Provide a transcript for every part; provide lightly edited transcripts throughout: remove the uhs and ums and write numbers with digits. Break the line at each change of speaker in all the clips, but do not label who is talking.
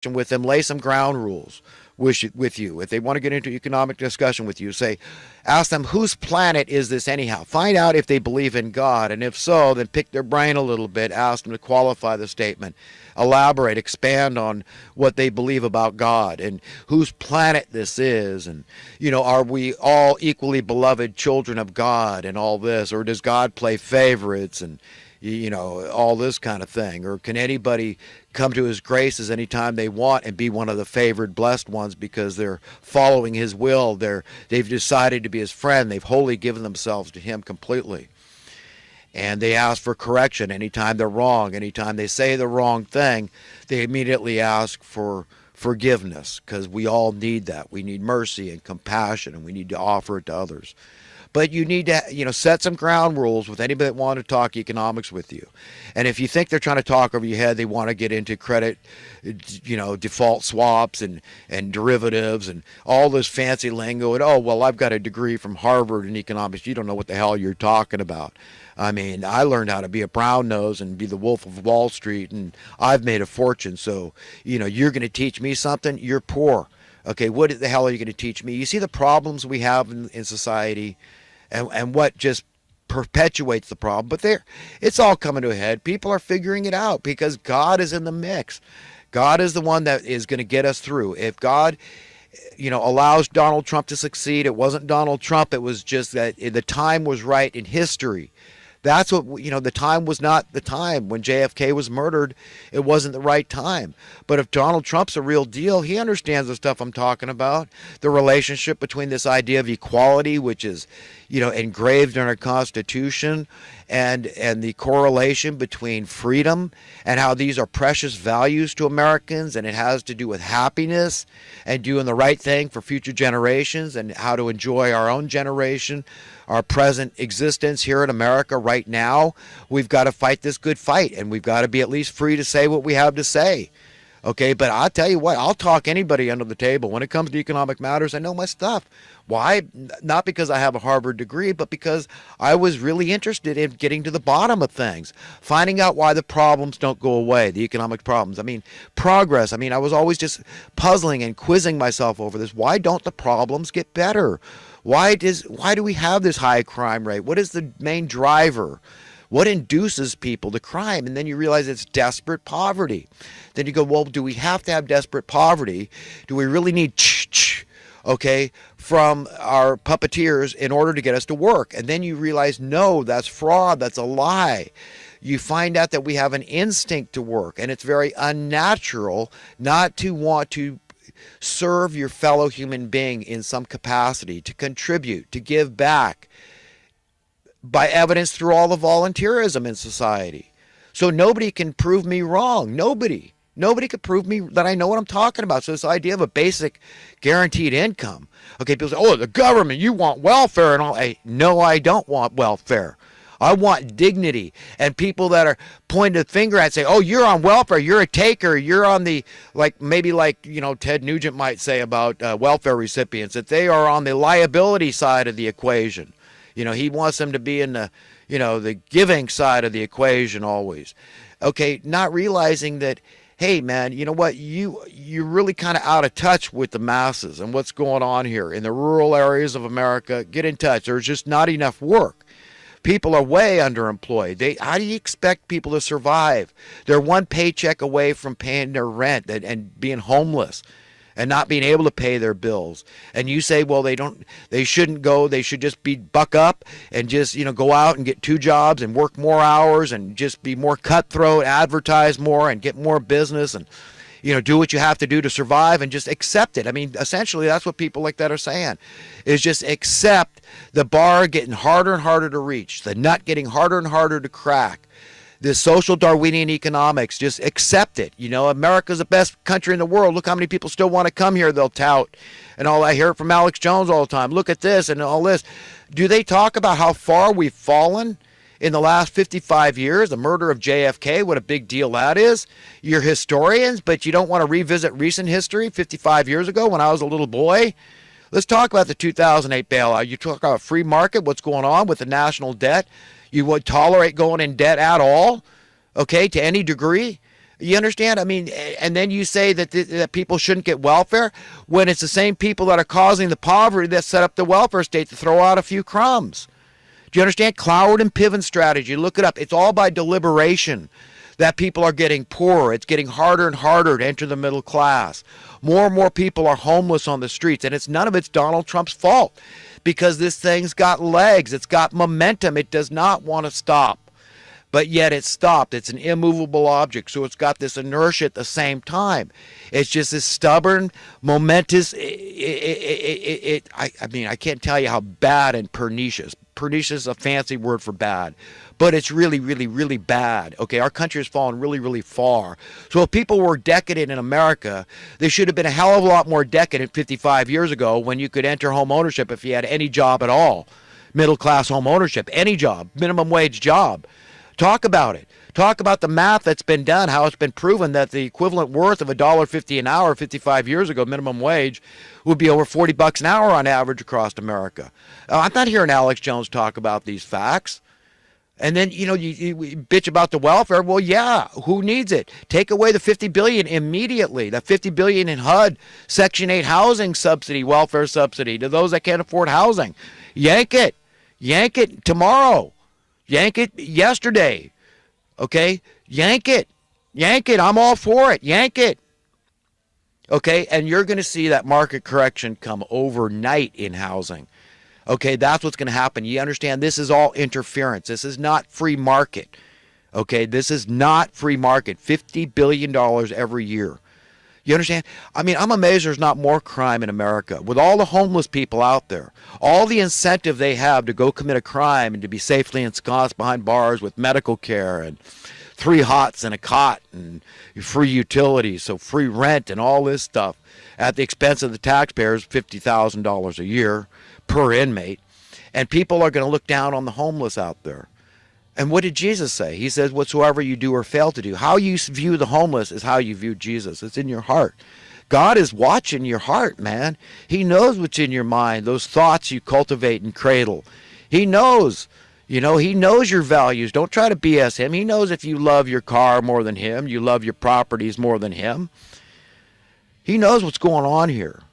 question with them, lay some ground rules with you. If they want to get into economic discussion with you, ask them, whose planet is this anyhow? Find out if they believe in God, and if so, then pick their brain a little bit, ask them to qualify the statement, elaborate, expand on what they believe about God and whose planet this is, and are we all equally beloved children of God and all this, or does God play favorites and all this kind of thing, or can anybody come to his graces anytime they want and be one of the favored blessed ones because they're following his will, they've decided to be his friend, they've wholly given themselves to him completely, and they ask for correction anytime they're wrong. Anytime they say the wrong thing, they immediately ask for forgiveness, because we all need that. We need mercy and compassion, and we need to offer it to others. But you need to, set some ground rules with anybody that want to talk economics with you. And if you think they're trying to talk over your head, they want to get into credit, default swaps and derivatives and all this fancy lingo. And, oh, well, I've got a degree from Harvard in economics. You don't know what the hell you're talking about. I mean, I learned how to be a brown nose and be the wolf of Wall Street, and I've made a fortune. So, you're going to teach me something? You're poor. Okay, what the hell are you going to teach me? You see the problems we have in society and what just perpetuates the problem. But it's all coming to a head. People are figuring it out because God is in the mix. God is the one that is going to get us through. If God, allows Donald Trump to succeed, it wasn't Donald Trump. It was just that the time was right in history. That's what, the time was not the time. When JFK was murdered, it wasn't the right time. But if Donald Trump's a real deal, he understands the stuff I'm talking about. The relationship between this idea of equality, which is, engraved in our Constitution, and the correlation between freedom and how these are precious values to Americans, and it has to do with happiness and doing the right thing for future generations and how to enjoy our own generation, our present existence here in America right now. We've got to fight this good fight, and we've got to be at least free to say what we have to say. Okay, but I'll tell you what, I'll talk anybody under the table. When it comes to economic matters, I know my stuff. Why? Not because I have a Harvard degree, but because I was really interested in getting to the bottom of things, finding out why the problems don't go away, the economic problems. I mean, progress. I mean, I was always just puzzling and quizzing myself over this. Why don't the problems get better? Why do we have this high crime rate? What is the main driver? What induces people to crime? And then you realize it's desperate poverty. Then you go, well, do we have to have desperate poverty? Do we really need from our puppeteers in order to get us to work? And then you realize, no, that's fraud. That's a lie. You find out that we have an instinct to work, and it's very unnatural not to want to serve your fellow human being in some capacity, to contribute, to give back, by evidence through all the volunteerism in society. So nobody can prove me wrong. Nobody could prove me that I know what I'm talking about. So this idea of a basic guaranteed income. Okay, people say, oh, the government, you want welfare and all. No, I don't want welfare. I want dignity. And people that are pointing a finger at say, oh, you're on welfare, you're a taker, you're on the, maybe Ted Nugent might say about welfare recipients, that they are on the liability side of the equation. He wants them to be in the, the giving side of the equation always. Okay, not realizing that, hey, man, you know what? You're really kind of out of touch with the masses and what's going on here. In the rural areas of America, get in touch. There's just not enough work. People are way underemployed. How do you expect people to survive? They're one paycheck away from paying their rent and being homeless and not being able to pay their bills. And you say, well, they shouldn't go, they should just buck up and just, go out and get 2 jobs and work more hours and just be more cutthroat, advertise more and get more business and, do what you have to do to survive and just accept it. I mean, essentially that's what people like that are saying, is just accept the bar getting harder and harder to reach, the nut getting harder and harder to crack. This social Darwinian economics, just accept it. America's the best country in the world. Look how many people still want to come here, they'll tout. And all I hear it from Alex Jones all the time. Look at this and all this. Do they talk about how far we've fallen in the last 55 years? The murder of JFK, what a big deal that is. You're historians, but you don't want to revisit recent history 55 years ago when I was a little boy. Let's talk about the 2008 bailout. You talk about free market, what's going on with the national debt. You would tolerate going in debt at all, okay, to any degree? You understand? I mean, and then you say that that people shouldn't get welfare when it's the same people that are causing the poverty that set up the welfare state to throw out a few crumbs. Do you understand? Cloward and Piven strategy. Look it up. It's all by deliberation that people are getting poorer. It's getting harder and harder to enter the middle class. More and more people are homeless on the streets, and none of it's Donald Trump's fault because this thing's got legs. It's got momentum. It does not want to stop. But yet it's stopped. It's an immovable object, so it's got this inertia at the same time. It's just this stubborn, momentous. I mean, I can't tell you how bad and pernicious. Pernicious is a fancy word for bad, but it's really, really, really bad. Okay, our country has fallen really, really far. So if people were decadent in America, they should have been a hell of a lot more decadent 55 years ago when you could enter home ownership if you had any job at all. Middle class home ownership, any job, minimum wage job. Talk about it. Talk about the math that's been done, how it's been proven that the equivalent worth of $1.50 an hour 55 years ago, minimum wage, would be over $40 an hour on average across America. I'm not hearing Alex Jones talk about these facts. And then, you bitch about the welfare. Well, yeah, who needs it? Take away the $50 billion immediately. The $50 billion in HUD, Section 8 housing subsidy, welfare subsidy to those that can't afford housing. Yank it. Yank it tomorrow. Yank it yesterday, okay? Yank it. Yank it. I'm all for it. Yank it. Okay, and you're going to see that market correction come overnight in housing. Okay, that's what's going to happen. You understand this is all interference. This is not free market. Okay, this is not free market. $50 billion every year. You understand? I mean, I'm amazed there's not more crime in America. With all the homeless people out there, all the incentive they have to go commit a crime and to be safely ensconced behind bars with medical care and 3 hots and a cot and free utilities, so free rent and all this stuff at the expense of the taxpayers, $50,000 a year per inmate. And people are going to look down on the homeless out there. And what did Jesus say? He says, whatsoever you do or fail to do. How you view the homeless is how you view Jesus. It's in your heart. God is watching your heart, man. He knows what's in your mind, those thoughts you cultivate and cradle. He knows, he knows your values. Don't try to BS him. He knows if you love your car more than him, you love your properties more than him. He knows what's going on here,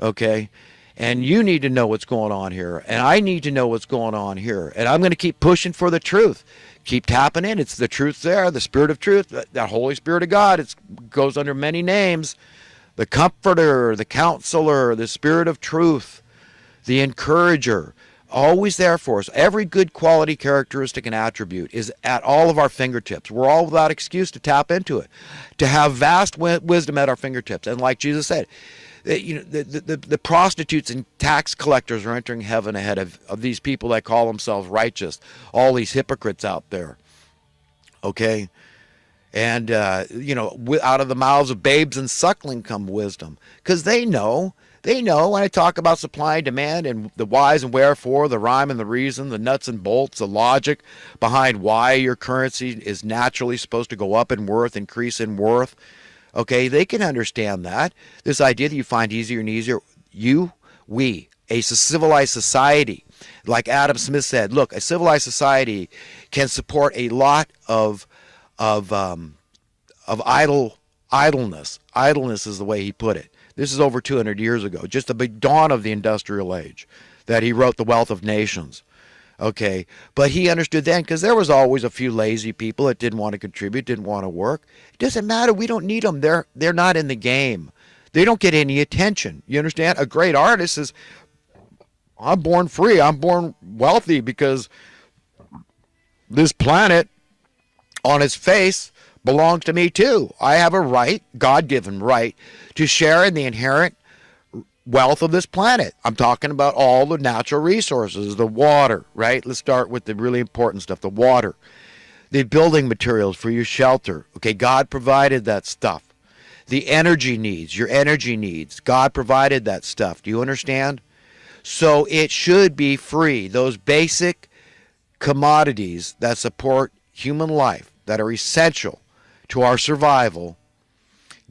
okay? And you need to know what's going on here. And I need to know what's going on here. And I'm going to keep pushing for the truth. Keep tapping in. It's the truth there, the Spirit of truth, the Holy Spirit of God. It goes under many names. The Comforter, the Counselor, the Spirit of truth, the Encourager. Always there for us. Every good quality, characteristic, and attribute is at all of our fingertips. We're all without excuse to tap into it, to have vast wisdom at our fingertips. And like Jesus said, the prostitutes and tax collectors are entering heaven ahead of these people that call themselves righteous, all these hypocrites out there, okay? And, out of the mouths of babes and suckling come wisdom, because they know when I talk about supply and demand and the whys and wherefore, the rhyme and the reason, the nuts and bolts, the logic behind why your currency is naturally supposed to go up in worth, increase in worth. Okay, they can understand that. This idea that you find easier and easier, a civilized society, like Adam Smith said, look, a civilized society can support a lot of idleness. Idleness is the way he put it. This is over 200 years ago, just the big dawn of the industrial age, that he wrote The Wealth of Nations. Okay, but he understood then, because there was always a few lazy people that didn't want to contribute, didn't want to work. It doesn't matter. We don't need them. They're not in the game. They don't get any attention. You understand? A great artist is, I'm born free. I'm born wealthy because this planet on its face belongs to me too. I have a right, God-given right, to share in the inherent wealth of this planet. I'm talking about all the natural resources, the water, right? Let's start with the really important stuff, the water, the building materials for your shelter. Okay, God provided that stuff. The energy needs, your energy needs, God provided that stuff. Do you understand? So it should be free. Those basic commodities that support human life, that are essential to our survival,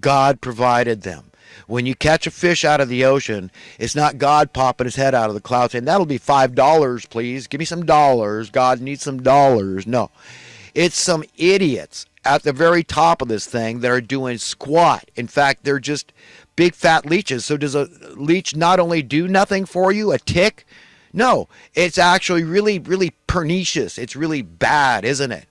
God provided them. When you catch a fish out of the ocean, it's not God popping his head out of the cloud saying, that'll be $5, please. Give me some dollars. God needs some dollars. No. It's some idiots at the very top of this thing that are doing squat. In fact, they're just big fat leeches. So does a leech not only do nothing for you, a tick? No, it's actually really, really pernicious. It's really bad, isn't it?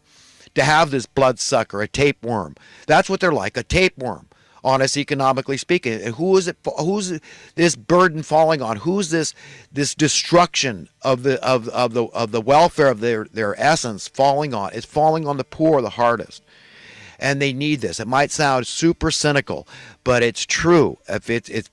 To have this bloodsucker, a tapeworm. That's what they're like, a tapeworm. Honest, economically speaking, and who is it? Who's this burden falling on? Who's this destruction of the welfare of their essence falling on? It's falling on the poor the hardest, and they need this. It might sound super cynical, but it's true. If it's